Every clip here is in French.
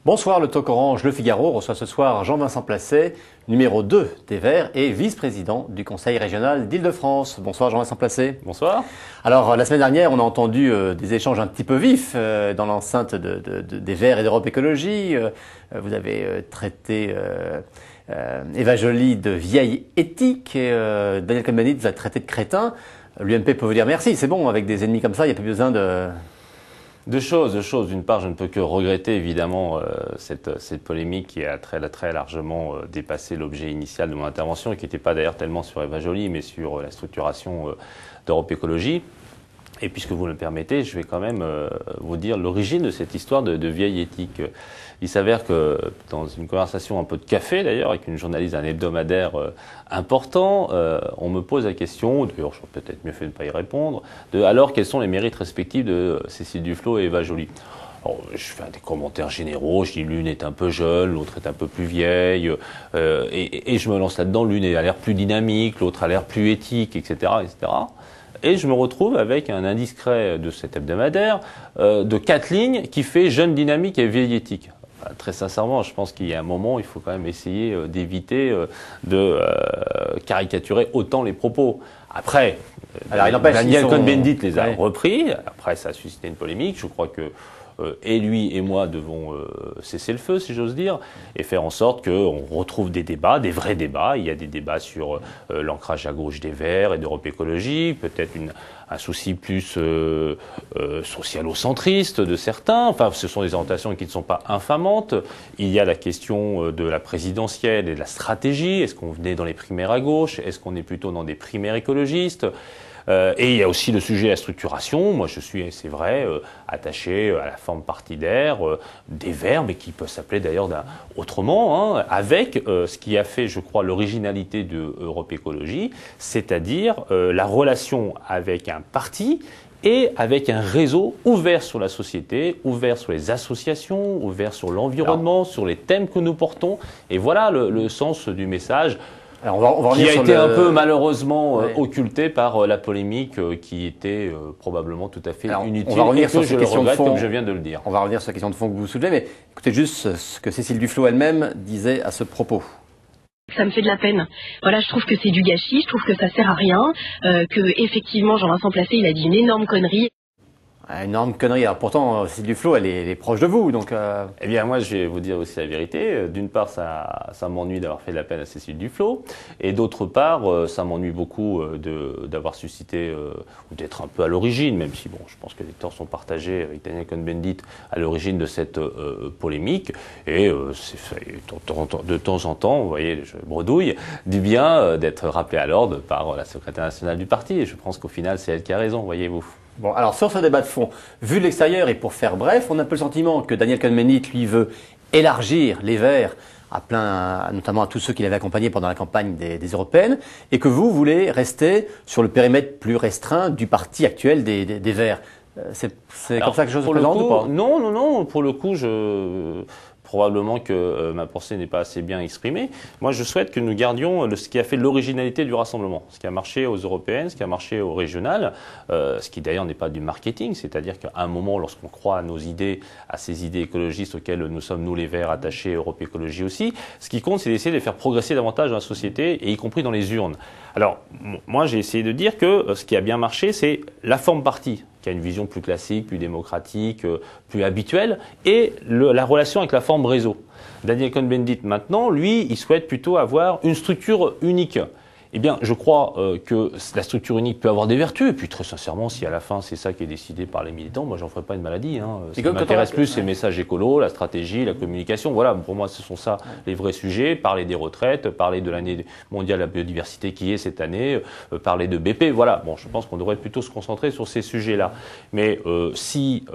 Bonsoir, le Talk Orange, Le Figaro reçoit ce soir Jean-Vincent Placet, numéro 2 des Verts et vice-président du Conseil régional d'Île-de-France. Bonsoir Jean-Vincent Placet. Bonsoir. Alors la semaine dernière, on a entendu des échanges un petit peu vifs dans l'enceinte des Verts et d'Europe Écologie. Vous avez traité Eva Joly de vieille éthique et Daniel Cohn-Bendit vous a traité de crétin. L'UMP peut vous dire merci, c'est bon, avec des ennemis comme ça, il n'y a plus besoin de... Deux choses. D'une part, je ne peux que regretter évidemment cette polémique qui a très largement dépassé l'objet initial de mon intervention et qui n'était pas d'ailleurs tellement sur Eva Joly, mais sur la structuration d'Europe Écologie. Et puisque vous me le permettez, je vais quand même vous dire l'origine de cette histoire de vieille éthique. Il s'avère que dans une conversation un peu de café d'ailleurs avec une journaliste d'un hebdomadaire important, on me pose la question, d'ailleurs j'aurais peut-être mieux fait de ne pas y répondre, alors quels sont les mérites respectifs de Cécile Duflot et Eva Joly. Alors, je fais des commentaires généraux, je dis l'une est un peu jeune, l'autre est un peu plus vieille, et je me lance là-dedans, l'une a l'air plus dynamique, l'autre a l'air plus éthique, etc., etc. Et je me retrouve avec un indiscret de cet hebdomadaire de 4 lignes qui fait jeune dynamique et vieille éthique. Enfin, très sincèrement, je pense qu'il y a un moment, il faut quand même essayer d'éviter de caricaturer autant les propos. Après, Daniel Cohn-Bendit les a repris. Après, ça a suscité une polémique. Je crois que et lui et moi devons cesser le feu, si j'ose dire, et faire en sorte qu'on retrouve des débats, des vrais débats. Il y a des débats sur l'ancrage à gauche des Verts et d'Europe Écologie, peut-être un souci plus socialo-centriste de certains. Enfin, ce sont des orientations qui ne sont pas infamantes. Il y a la question de la présidentielle et de la stratégie. Est-ce qu'on venait dans les primaires à gauche? Est-ce qu'on est plutôt dans des primaires écologistes? Et il y a aussi le sujet de la structuration. Moi, je suis, c'est vrai, attaché à la forme partidaire des Verts, mais qui peut s'appeler d'ailleurs autrement, hein, avec ce qui a fait, je crois, l'originalité de Europe Écologie, c'est-à-dire la relation avec un parti et avec un réseau ouvert sur la société, ouvert sur les associations, ouvert sur l'environnement, sur les thèmes que nous portons. Et voilà le sens du message. Alors on va qui a été un peu malheureusement occulté par la polémique qui était probablement tout à fait inutile. On va revenir sur cette question de fond, comme je viens de le dire. On va revenir sur la question de fond que vous soulevez, mais écoutez juste ce que Cécile Duflot elle-même disait à ce propos. Ça me fait de la peine. Voilà, je trouve que c'est du gâchis, je trouve que ça sert à rien, que effectivement Jean-Vincent Placet, il a dit une énorme connerie. Une énorme connerie. Alors pourtant, Cécile Duflot, elle est proche de vous, donc. Eh bien, moi, je vais vous dire aussi la vérité. D'une part, ça m'ennuie d'avoir fait de la peine à Cécile Duflot, et d'autre part, ça m'ennuie beaucoup d'avoir suscité ou d'être un peu à l'origine, même si bon, je pense que les torts sont partagés avec Daniel Cohn-Bendit à l'origine de cette polémique. Et c'est fait de temps en temps, vous voyez, je bredouille, du bien d'être rappelé à l'ordre par la secrétaire nationale du parti. Et je pense qu'au final, c'est elle qui a raison, voyez-vous. Bon, alors sur ce débat de fond, vu de l'extérieur et pour faire bref, on a un peu le sentiment que Daniel Cohn-Bendit, lui, veut élargir les Verts notamment à tous ceux qui l'avaient accompagné pendant la campagne des européennes, et que vous voulez rester sur le périmètre plus restreint du parti actuel des Verts. C'est comme ça que je se présente ou pas? Non, pour le coup, probablement que ma pensée n'est pas assez bien exprimée. Moi, je souhaite que nous gardions ce qui a fait l'originalité du rassemblement, ce qui a marché aux européennes, ce qui a marché aux régionales, ce qui d'ailleurs n'est pas du marketing, c'est-à-dire qu'à un moment, lorsqu'on croit à nos idées, à ces idées écologistes auxquelles nous sommes, nous les Verts, attachés, Europe Écologie aussi, ce qui compte, c'est d'essayer de faire progresser davantage dans la société, et y compris dans les urnes. Alors, moi, j'ai essayé de dire que ce qui a bien marché, c'est la forme parti, qui a une vision plus classique, plus démocratique, plus habituelle, et la relation avec la forme réseau. Daniel Cohn-Bendit, maintenant, lui, il souhaite plutôt avoir une structure unique. Eh bien, je crois que la structure unique peut avoir des vertus. Et puis, très sincèrement, si à la fin, c'est ça qui est décidé par les militants, moi, j'en ferai pas une maladie. Hein. Ce qui m'intéresse plus, c'est les messages écolos, la stratégie, la communication. Voilà, pour moi, ce sont ça les vrais sujets. Parler des retraites, parler de l'année mondiale de la biodiversité qui est cette année, parler de BP. Voilà, bon, je pense qu'on devrait plutôt se concentrer sur ces sujets-là. Mais si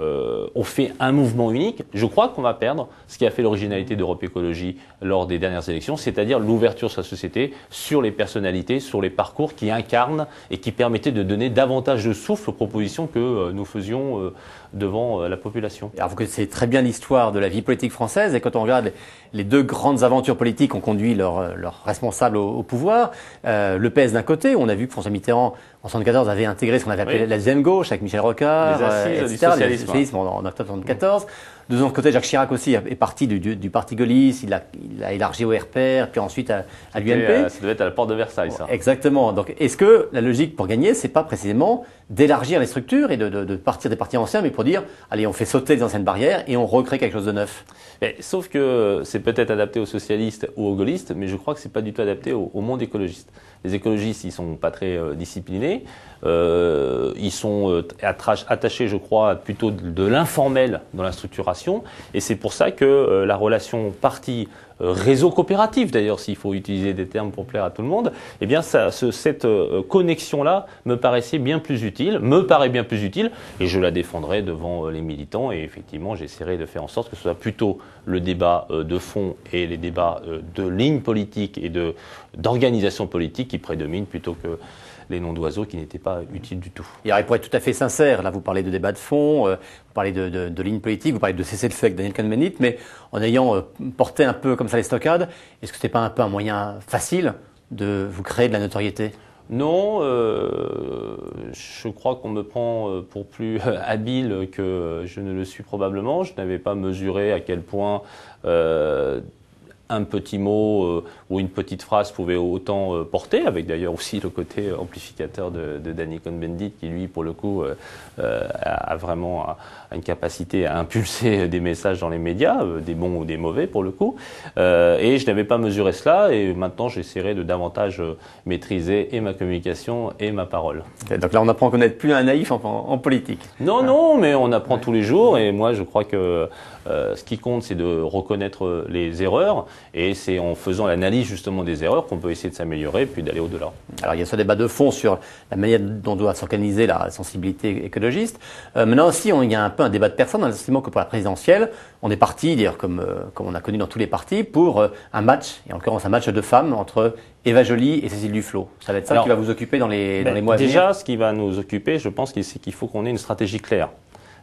on fait un mouvement unique, je crois qu'on va perdre ce qui a fait l'originalité d'Europe Écologie lors des dernières élections, c'est-à-dire l'ouverture sur la société, sur les personnalités, sur les parcours qui incarnent et qui permettaient de donner davantage de souffle aux propositions que nous faisions devant la population. Alors vous connaissez très bien l'histoire de la vie politique française, et quand on regarde les deux grandes aventures politiques ont conduit leurs responsables au pouvoir, le PS d'un côté, on a vu que François Mitterrand en 1974, avait intégré ce qu'on avait appelé la deuxième gauche avec Michel Rocard, les assises etc., du le socialisme en octobre 1974. De son côté, Jacques Chirac aussi est parti du parti gaulliste, il a élargi au RPR, puis ensuite à l'UMP. Ça devait être à la porte de Versailles, ça. Exactement. Donc, est-ce que la logique pour gagner, c'est pas précisément d'élargir les structures et de partir des partis anciens, mais pour dire, allez, on fait sauter les anciennes barrières et on recrée quelque chose de neuf? Sauf que c'est peut-être adapté aux socialistes ou aux gaullistes, mais je crois que c'est pas du tout adapté au monde écologiste. Les écologistes, ils sont pas très disciplinés. Ils sont attachés, je crois, plutôt de l'informel dans la structuration. Et c'est pour ça que la relation parti réseau coopératif, d'ailleurs, s'il faut utiliser des termes pour plaire à tout le monde, eh bien, cette connexion-là me paraît bien plus utile, et je la défendrai devant les militants. Et effectivement, j'essaierai de faire en sorte que ce soit plutôt le débat de fond et les débats de ligne politique et d'organisation politique qui prédominent plutôt que les noms d'oiseaux qui n'étaient pas utiles du tout. Et alors, pour être tout à fait sincère, là vous parlez de débat de fond, vous parlez de ligne politique, vous parlez de cessez-le-feu avec Daniel Cohn-Bendit, mais en ayant porté un peu comme ça les stockades, est-ce que ce n'est pas un peu un moyen facile de vous créer de la notoriété? Non, je crois qu'on me prend pour plus habile que je ne le suis probablement. Je n'avais pas mesuré à quel point un petit mot ou une petite phrase pouvait autant porter, avec d'ailleurs aussi le côté amplificateur de Daniel Cohn-Bendit qui, lui, pour le coup, a vraiment une capacité à impulser des messages dans les médias, des bons ou des mauvais pour le coup. Et je n'avais pas mesuré cela, et maintenant j'essaierai de davantage maîtriser et ma communication et ma parole. Donc là, on apprend qu'on n'est plus un naïf en politique. Non, non, mais on apprend tous les jours, et moi je crois que ce qui compte, c'est de reconnaître les erreurs, et c'est en faisant l'analyse justement des erreurs qu'on peut essayer de s'améliorer, puis d'aller au-delà. Alors il y a ce débat de fond sur la manière dont doit s'organiser la sensibilité écologiste. Maintenant aussi, il y a un peu un débat de personnes, dans le sentiment que pour la présidentielle, on est parti, d'ailleurs comme on a connu dans tous les partis, pour un match, et en l'occurrence un match de femmes entre Eva Joly et Cécile Duflot. Ça va être ça qui va vous occuper dans les mois à venir? Déjà, ce qui va nous occuper, je pense, c'est qu'il faut qu'on ait une stratégie claire.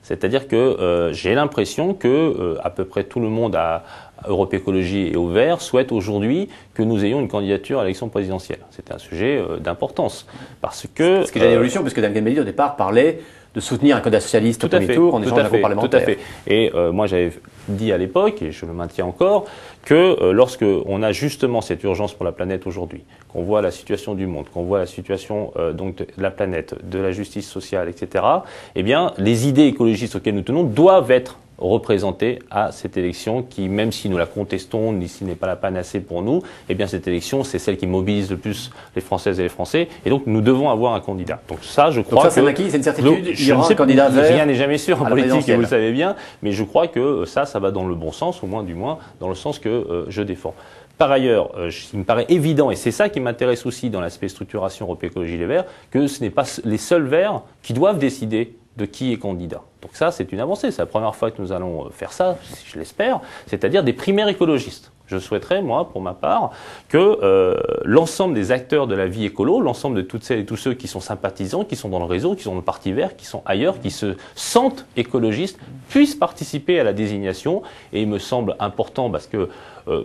C'est-à-dire que j'ai l'impression que à peu près tout le monde à Europe Écologie et au Vert souhaite aujourd'hui que nous ayons une candidature à l'élection présidentielle. C'est un sujet d'importance. Parce que ce qui est une évolution, puisque Daniel Cohn-Bendit au départ parlait de soutenir un candidat socialiste au premier tour en échange d'un groupe parlementaire. Tout à fait. Et moi j'avais dit à l'époque, et je le maintiens encore, que lorsque on a justement cette urgence pour la planète aujourd'hui, qu'on voit la situation du monde, qu'on voit la situation donc de la planète, de la justice sociale, etc., eh bien les idées écologistes auxquelles nous tenons doivent être représentées à cette élection qui, même si nous la contestons, si n'est pas la panacée pour nous, eh bien cette élection, c'est celle qui mobilise le plus les Françaises et les Français, et donc nous devons avoir un candidat. Donc ça, je crois donc ça, que c'est une certitude. Il y aura un candidat vert. Rien n'est jamais sûr en politique, et vous le savez bien, mais je crois que ça va dans le bon sens, au moins du moins dans le sens que je défends. Par ailleurs, il me paraît évident, et c'est ça qui m'intéresse aussi dans l'aspect structuration Europe Écologie Les Verts, que ce n'est pas les seuls Verts qui doivent décider de qui est candidat. Donc ça, c'est une avancée. C'est la première fois que nous allons faire ça, je l'espère, c'est-à-dire des primaires écologistes. Je souhaiterais, moi, pour ma part, que l'ensemble des acteurs de la vie écolo, l'ensemble de toutes celles et tous ceux qui sont sympathisants, qui sont dans le réseau, qui sont dans le Parti Vert, qui sont ailleurs, qui se sentent écologistes, puissent participer à la désignation. Et il me semble important, parce que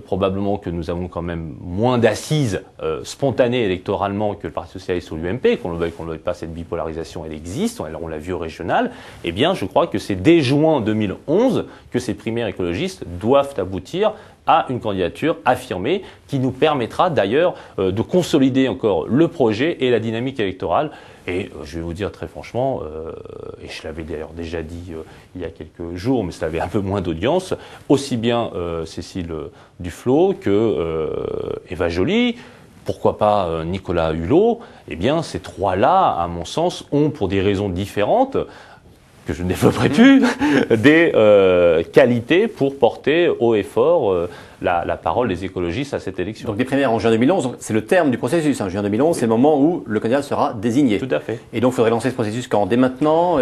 probablement que nous avons quand même moins d'assises spontanées électoralement que le Parti Socialiste ou l'UMP, qu'on le veuille pas, cette bipolarisation, elle existe, on l'a vu au régional. Eh bien, je crois que c'est dès juin 2011 que ces primaires écologistes doivent aboutir à une candidature affirmée qui nous permettra d'ailleurs de consolider encore le projet et la dynamique électorale. Et je vais vous dire très franchement, et je l'avais d'ailleurs déjà dit il y a quelques jours, mais ça avait un peu moins d'audience, aussi bien Cécile Duflot que Eva Joly, pourquoi pas Nicolas Hulot, eh bien ces trois-là, à mon sens, ont pour des raisons différentes, que je ne développerai plus, des qualités pour porter haut et fort la parole des écologistes à cette élection. Donc les primaires en juin 2011, c'est le terme du processus. En juin 2011, c'est le moment où le candidat sera désigné. Tout à fait. Et donc il faudrait lancer ce processus quand? Dès maintenant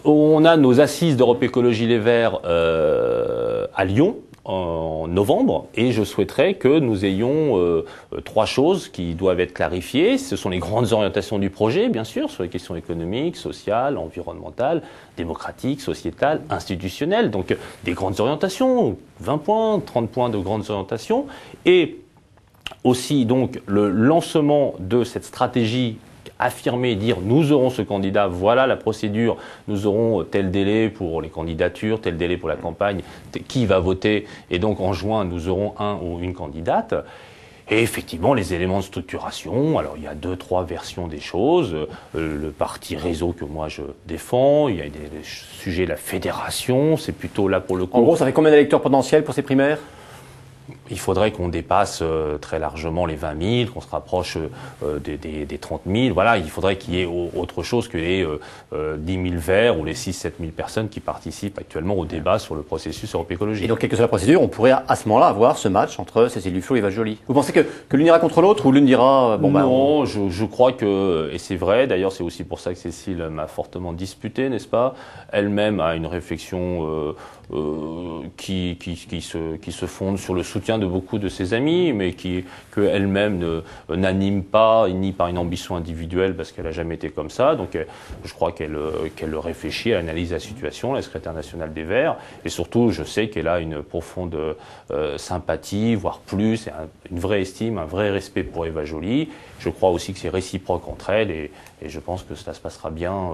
on a nos assises d'Europe Écologie Les Verts à Lyon, en novembre, et je souhaiterais que nous ayons trois choses qui doivent être clarifiées. Ce sont les grandes orientations du projet, bien sûr, sur les questions économiques, sociales, environnementales, démocratiques, sociétales, institutionnelles. Donc des grandes orientations, 20 points, 30 points de grandes orientations, et aussi donc le lancement de cette stratégie affirmer, dire nous aurons ce candidat, voilà la procédure, nous aurons tel délai pour les candidatures, tel délai pour la campagne, qui va voter, et donc en juin nous aurons un ou une candidate. Et effectivement, les éléments de structuration, alors il y a 2-3 versions des choses. Le parti réseau que moi je défends, il y a des sujets de la fédération, c'est plutôt là pour le coup. En gros, ça fait combien d'électeurs potentiels pour ces primaires ? Il faudrait qu'on dépasse très largement les 20 000, qu'on se rapproche des 30 000. Voilà, il faudrait qu'il y ait autre chose que les 10 000 verts ou les 6-7 000 personnes qui participent actuellement au débat sur le processus europécologique. Et donc, quelle que soit la procédure, on pourrait à ce moment-là avoir ce match entre Cécile Duflot et Eva Joly. Vous pensez que l'une ira contre l'autre ou l'une dira Non, je crois que, et c'est vrai, d'ailleurs c'est aussi pour ça que Cécile m'a fortement disputé, n'est-ce pas? Elle-même a une réflexion qui se fonde sur le soutien de beaucoup de ses amis, mais qu'elle-même n'anime pas, ni par une ambition individuelle, parce qu'elle n'a jamais été comme ça. Donc je crois qu'elle réfléchit, elle analyse la situation, la secrétaire nationale des Verts, et surtout je sais qu'elle a une profonde sympathie, voire plus, une vraie estime, un vrai respect pour Eva Joly. Je crois aussi que c'est réciproque entre elles, et je pense que cela se passera bien,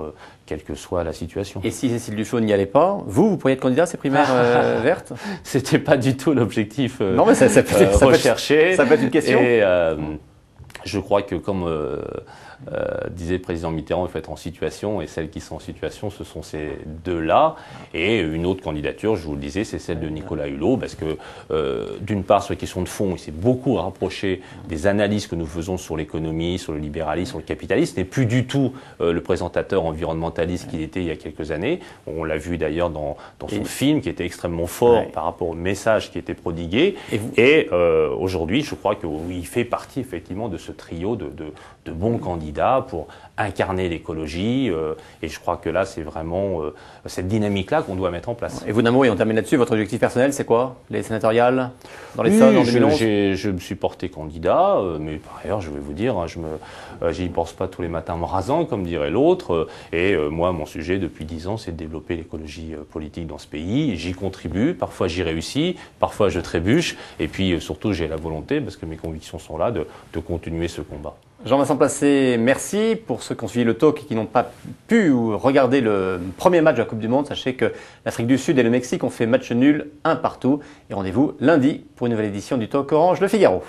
quelle que soit la situation. Et si Cécile Duflot n'y allait pas, vous pourriez être candidat à ces primaires vertes? C'était pas du tout l'objectif non, mais ça recherché. Ça peut être une question. Et je crois que comme disait le président Mitterrand, il faut être en situation, et celles qui sont en situation, ce sont ces deux-là. Et une autre candidature, je vous le disais, c'est celle de Nicolas Hulot, parce que d'une part, sur les questions de fond, il s'est beaucoup rapproché des analyses que nous faisons sur l'économie, sur le libéralisme, sur le capitalisme, n'est plus du tout le présentateur environnementaliste qu'il était il y a quelques années. On l'a vu d'ailleurs dans son film, qui était extrêmement fort par rapport au message qui était prodigué. Et aujourd'hui, je crois qu'il fait partie effectivement de ce trio de bons candidats pour incarner l'écologie, et je crois que là c'est vraiment cette dynamique-là qu'on doit mettre en place. Et vous, Namo, et on termine là-dessus, votre objectif personnel c'est quoi? Les sénatoriales dans l'Essonne en 2011? Je me suis porté candidat, mais par ailleurs je vais vous dire, j'y pense pas tous les matins en me rasant, comme dirait l'autre, et moi mon sujet depuis 10 ans c'est de développer l'écologie politique dans ce pays. J'y contribue, parfois j'y réussis, parfois je trébuche, et puis surtout j'ai la volonté, parce que mes convictions sont là, de continuer ce combat. Jean-Vincent Placé, merci. Pour ceux qui ont suivi le talk et qui n'ont pas pu regarder le premier match de la Coupe du Monde, sachez que l'Afrique du Sud et le Mexique ont fait match nul 1 partout. Et rendez-vous lundi pour une nouvelle édition du talk Orange Le Figaro.